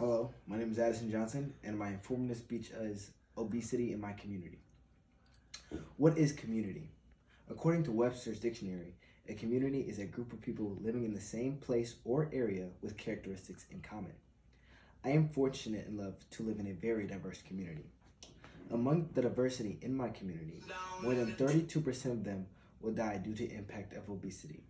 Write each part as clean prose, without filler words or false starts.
Hello, my name is Addison Johnson, and my informative speech is obesity in my community. What is community? According to Webster's dictionary, a community is a group of people living in the same place or area with characteristics in common. I am fortunate and loved to live in a very diverse community. Among the diversity in my community, more than 32% of them will die due to impact of obesity.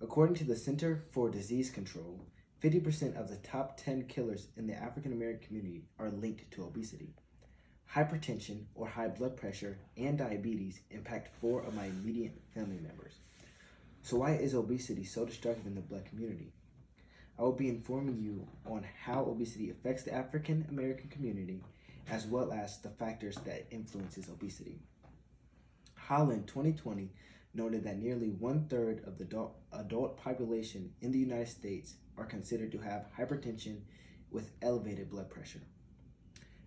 According to the Center for Disease Control, 50% of the top 10 killers in the African American community are linked to obesity. Hypertension or high blood pressure and diabetes impact 4 of my immediate family members. So why is obesity so destructive in the Black community? I will be informing you on how obesity affects the African American community, as well as the factors that influences obesity. Holland 2020 noted that nearly 1/3 of the adult population in the United States are considered to have hypertension with elevated blood pressure.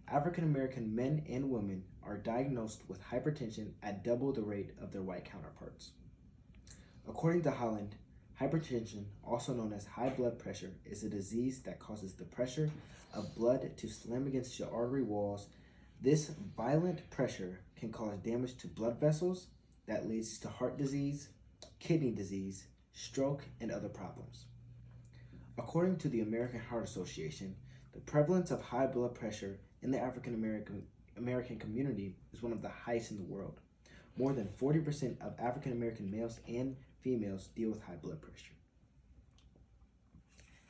African American men and women are diagnosed with hypertension at double the rate of their white counterparts. According to Holland, hypertension, also known as high blood pressure, is a disease that causes the pressure of blood to slam against your artery walls. This violent pressure can cause damage to blood vessels that leads to heart disease, kidney disease, stroke, and other problems. According to the American Heart Association, the prevalence of high blood pressure in the African American community is one of the highest in the world. More than 40% of African American males and females deal with high blood pressure.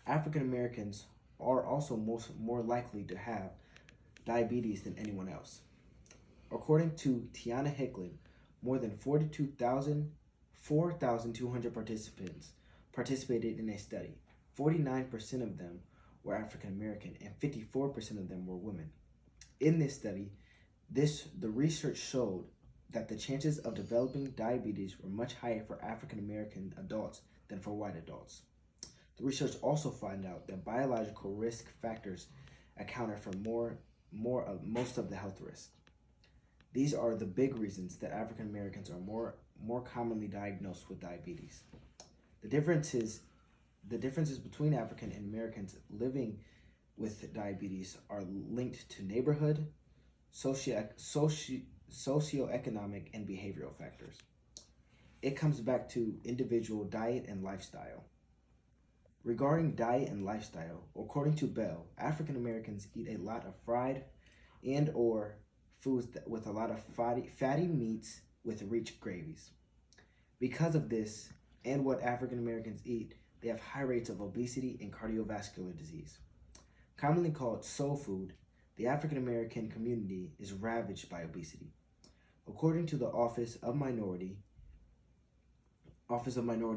African Americans are also more likely to have diabetes than anyone else. According to Tiana Hicklin, more than 4,200 participants participated in a study. 49% of them were African American and 54% of them were women. In this study, the research showed that the chances of developing diabetes were much higher for African American adults than for white adults. The research also found out that biological risk factors accounted for most of the health risks. These are the big reasons that African Americans are more commonly diagnosed with diabetes. The differences between African Americans living with diabetes are linked to neighborhood, socioeconomic, and behavioral factors. It comes back to individual diet and lifestyle. Regarding diet and lifestyle, according to Bell, African Americans eat a lot of fried and or foods with a lot of fatty meats with rich gravies. Because of this and what African Americans eat, they have high rates of obesity and cardiovascular disease. Commonly called soul food, the African American community is ravaged by obesity. According to the Office of Minority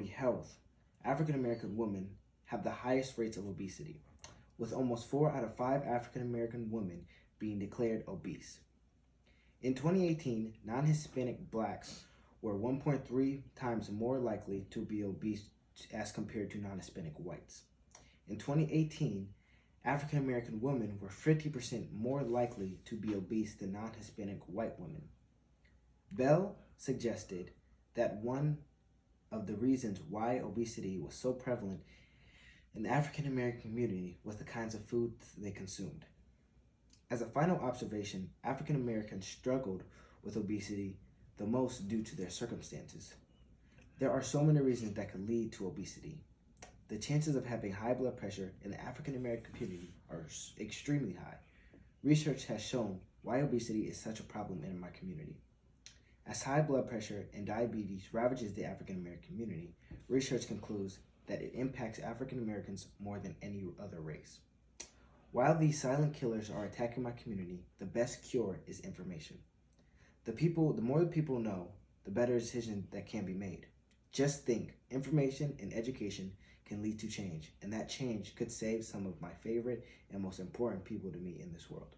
Health, African American women have the highest rates of obesity, with almost 4 out of 5 African American women being declared obese. In 2018, non-Hispanic Blacks were 1.3 times more likely to be obese as compared to non-Hispanic whites. In 2018, African American women were 50% more likely to be obese than non-Hispanic white women. Bell suggested that one of the reasons why obesity was so prevalent in the African American community was the kinds of food they consumed. As a final observation, African Americans struggled with obesity the most due to their circumstances. There are so many reasons that could lead to obesity. The chances of having high blood pressure in the African American community are extremely high. Research has shown why obesity is such a problem in my community. As high blood pressure and diabetes ravages the African American community, research concludes that it impacts African Americans more than any other race. While these silent killers are attacking my community, the best cure is information. The more people know, the better decision that can be made. Just think, information and education can lead to change, and that change could save some of my favorite and most important people to me in this world.